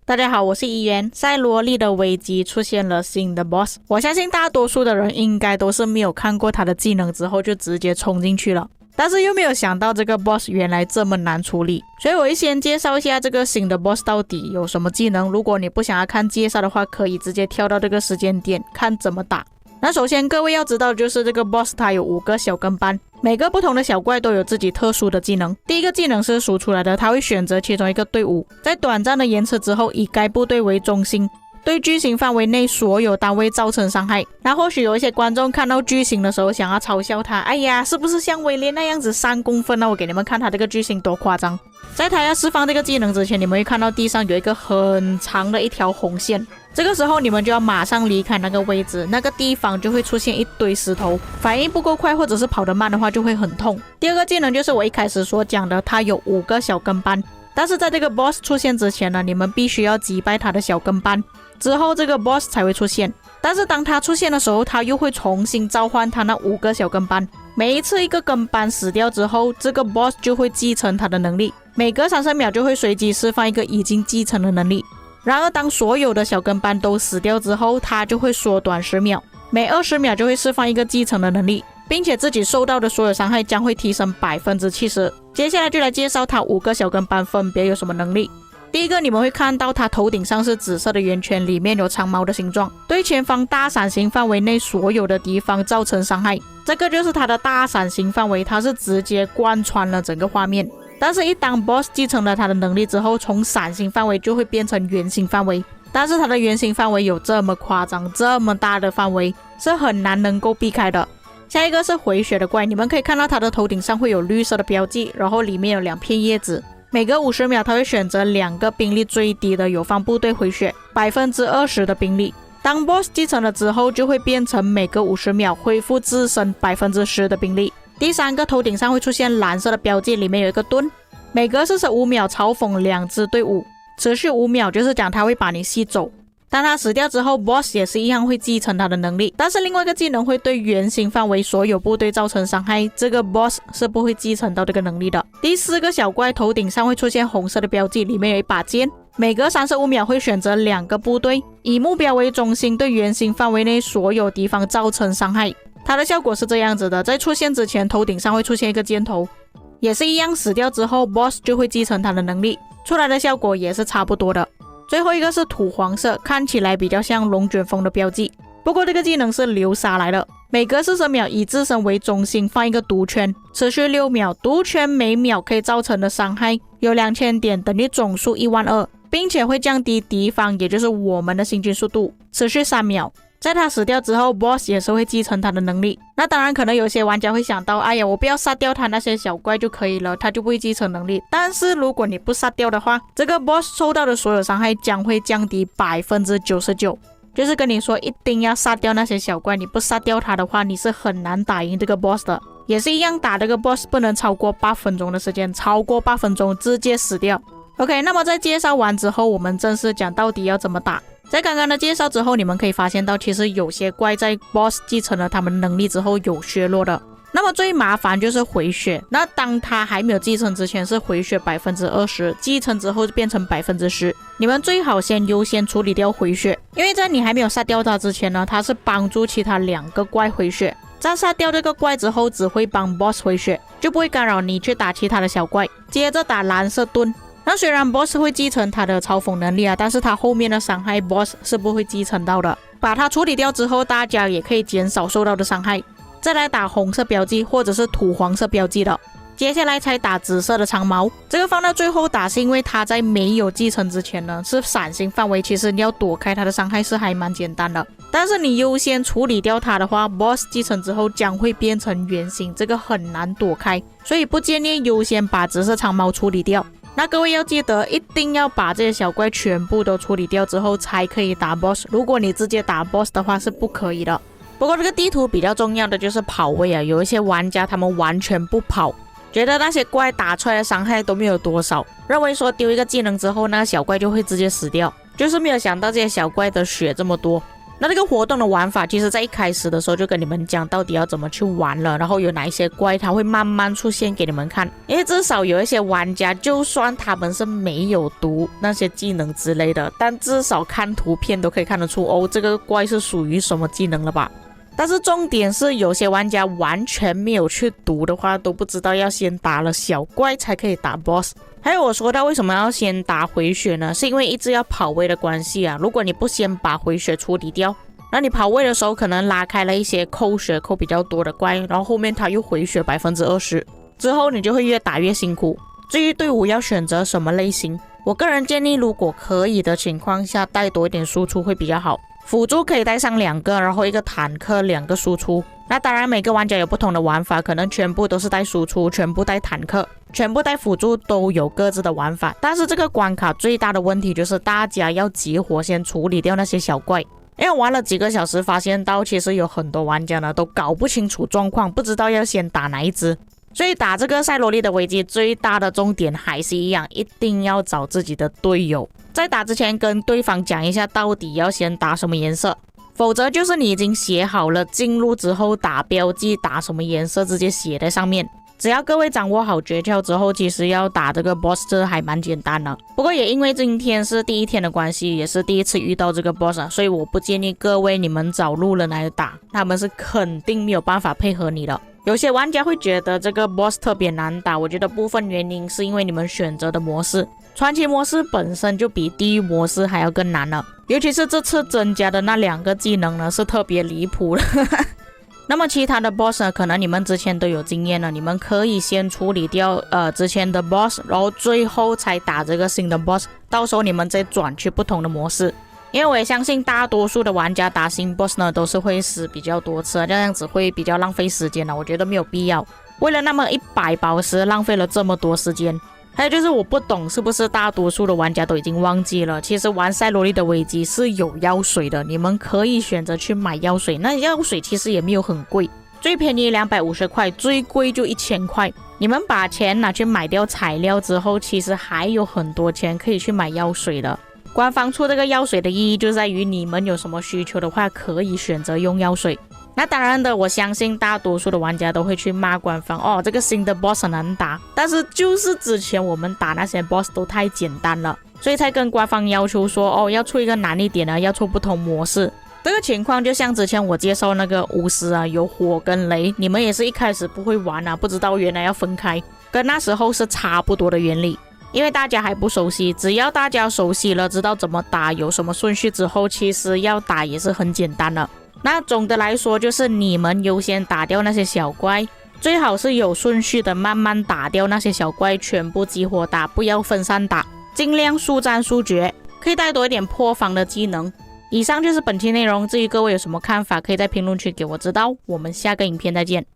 大家好，我是伊原。赛罗利的危机出现了新的 boss， 我相信大多数的人应该都是没有看过他的技能之后就直接冲进去了，但是又没有想到这个 boss 原来这么难处理，所以我会先介绍一下这个新的 boss 到底有什么技能。如果你不想要看介绍的话，可以直接跳到这个时间点看怎么打。那首先各位要知道的就是这个 boss 它有5个小跟班，每个不同的小怪都有自己特殊的技能。第一个技能是数出来的，他会选择其中一个队伍，在短暂的延迟之后，以该部队为中心，对剧情范围内所有单位造成伤害。那或许有一些观众看到剧情的时候想要嘲笑他，哎呀，是不是像威廉那样子3公分呢？我给你们看他这个剧情多夸张。在他要释放这个技能之前，你们会看到地上有一个很长的一条红线，这个时候你们就要马上离开那个位置，那个地方就会出现一堆石头，反应不够快或者是跑得慢的话就会很痛。第二个技能就是我一开始所讲的，它有5个小跟班，但是在这个 boss 出现之前呢，你们必须要击败他的小跟班，之后这个 boss 才会出现。但是当他出现的时候，他又会重新召唤他那5个小跟班，每一次一个跟班死掉之后，这个 boss 就会继承他的能力，每隔30秒就会随机释放一个已经继承的能力。然而当所有的小跟班都死掉之后，它就会缩短10秒，每20秒就会释放一个继承的能力，并且自己受到的所有伤害将会提升 70%。 接下来就来介绍它5个小跟班分别有什么能力。第一个，你们会看到它头顶上是紫色的圆圈，里面有长矛的形状，对前方大伞形范围内所有的敌方造成伤害，这个就是它的大伞形范围，它是直接贯穿了整个画面。但是一当 boss 继承了他的能力之后，从伞形范围就会变成圆形范围，但是它的圆形范围有这么夸张，这么大的范围是很难能够避开的。下一个是回血的怪，你们可以看到它的头顶上会有绿色的标记，然后里面有2片叶子，每隔50秒它会选择2个兵力最低的友方部队回血 20% 的兵力，当 boss 继承了之后就会变成每隔50秒恢复自身 10% 的兵力。第三个，头顶上会出现蓝色的标记，里面有一个盾，每隔45秒嘲讽2支队伍，持续5秒，就是讲他会把你吸走。当他死掉之后， boss 也是一样会继承他的能力，但是另外一个技能会对圆形范围所有部队造成伤害，这个 boss 是不会继承到这个能力的。第4个小怪，头顶上会出现红色的标记，里面有一把剑，每隔35秒会选择2个部队，以目标为中心，对圆形范围内所有敌方造成伤害。它的效果是这样子的，在出现之前头顶上会出现一个箭头，也是一样，死掉之后 boss 就会继承它的能力，出来的效果也是差不多的。最后一个是土黄色，看起来比较像龙卷风的标记，不过这个技能是流沙来的，每隔40秒以自身为中心放一个毒圈，持续6秒，毒圈每秒可以造成的伤害有2000点，等于总数12000，并且会降低敌方也就是我们的行军速度，持续3秒。在他死掉之后 boss 也是会继承他的能力。那当然可能有些玩家会想到，哎呀，我不要杀掉他那些小怪就可以了，他就不会继承能力。但是如果你不杀掉的话，这个 boss 受到的所有伤害将会降低 99%， 就是跟你说一定要杀掉那些小怪，你不杀掉他的话，你是很难打赢这个 boss 的。也是一样，打这个 boss 不能超过8分钟的时间，超过8分钟直接死掉。 OK， 那么在介绍完之后，我们正式讲到底要怎么打。在刚刚的介绍之后，你们可以发现到其实有些怪在 boss 继承了他们能力之后有削弱的，那么最麻烦就是回血。那当他还没有继承之前是回血 20%， 继承之后就变成 10%， 你们最好先优先处理掉回血，因为在你还没有杀掉他之前呢，他是帮助其他2个怪回血，在杀掉这个怪之后只会帮 boss 回血，就不会干扰你去打其他的小怪。接着打蓝色盾，那虽然 boss 会继承他的嘲讽能力啊，但是他后面的伤害 boss 是不会继承到的，把它处理掉之后，大家也可以减少受到的伤害。再来打红色标记或者是土黄色标记的，接下来才打紫色的长矛，这个放到最后打是因为它在没有继承之前呢是伞形范围，其实你要躲开它的伤害是还蛮简单的，但是你优先处理掉它的话， boss 继承之后将会变成圆形，这个很难躲开，所以不建议优先把紫色长矛处理掉。那各位要记得一定要把这些小怪全部都处理掉之后才可以打 boss， 如果你直接打 boss 的话是不可以的。不过这个地图比较重要的就是跑位啊，有一些玩家他们完全不跑，觉得那些怪打出来的伤害都没有多少，认为说丢一个技能之后那个小怪就会直接死掉，就是没有想到这些小怪的血这么多。那这个活动的玩法，其实在一开始的时候就跟你们讲到底要怎么去玩了，然后有哪一些怪它会慢慢出现给你们看，因为至少有一些玩家，就算他们是没有读那些技能之类的，但至少看图片都可以看得出哦，这个怪是属于什么技能了吧。但是重点是有些玩家完全没有去读的话，都不知道要先打了小怪才可以打 boss。 还有我说到为什么要先打回血呢，是因为一直要跑位的关系啊。如果你不先把回血处理掉，那你跑位的时候可能拉开了一些扣血扣比较多的怪，然后后面它又回血 20%， 之后你就会越打越辛苦。至于队伍要选择什么类型，我个人建议如果可以的情况下带多一点输出会比较好。辅助可以带上2个，然后一个坦克2个输出。那当然每个玩家有不同的玩法，可能全部都是带输出，全部带坦克，全部带辅助，都有各自的玩法。但是这个关卡最大的问题就是大家要急火先处理掉那些小怪，因为玩了几个小时发现到其实有很多玩家呢都搞不清楚状况，不知道要先打哪一只。所以打这个赛罗利的危机最大的重点还是一样，一定要找自己的队友，在打之前跟对方讲一下到底要先打什么颜色，否则就是你已经写好了进入之后打标记打什么颜色直接写在上面。只要各位掌握好诀窍之后，其实要打这个 boss 这还蛮简单的。不过也因为今天是第一天的关系，也是第一次遇到这个 boss 所以我不建议各位你们找路人来打，他们是肯定没有办法配合你的。有些玩家会觉得这个 boss 特别难打，我觉得部分原因是因为你们选择的模式，传奇模式本身就比地狱模式还要更难了，尤其是这次增加的那2个技能呢是特别离谱的那么其他的 boss 呢，可能你们之前都有经验了，你们可以先处理掉之前的 boss， 然后最后才打这个新的 boss， 到时候你们再转去不同的模式。因为我也相信大多数的玩家打新 boss 呢都是会死比较多次，这样子会比较浪费时间了，我觉得没有必要为了那么100宝石浪费了这么多时间。还有就是我不懂是不是大多数的玩家都已经忘记了，其实玩赛罗利的危机是有药水的，你们可以选择去买药水，那药水其实也没有很贵，最便宜250块，最贵就1000块。你们把钱拿去买掉材料之后，其实还有很多钱可以去买药水的。官方出这个药水的意义就在于你们有什么需求的话可以选择用药水。那当然的，我相信大多数的玩家都会去骂官方哦，这个新的 boss 很难打，但是就是之前我们打那些 boss 都太简单了，所以才跟官方要求说哦，要出一个难一点的，要出不同模式。这个情况就像之前我介绍那个巫师啊，有火跟雷，你们也是一开始不会玩啊，不知道原来要分开，跟那时候是差不多的原理。因为大家还不熟悉，只要大家熟悉了，知道怎么打，有什么顺序之后，其实要打也是很简单的。那总的来说就是你们优先打掉那些小怪，最好是有顺序的慢慢打掉那些小怪，全部激活打，不要分散打，尽量速战速决，可以带多一点破防的技能。以上就是本期内容，至于各位有什么看法，可以在评论区给我知道。我们下个影片再见。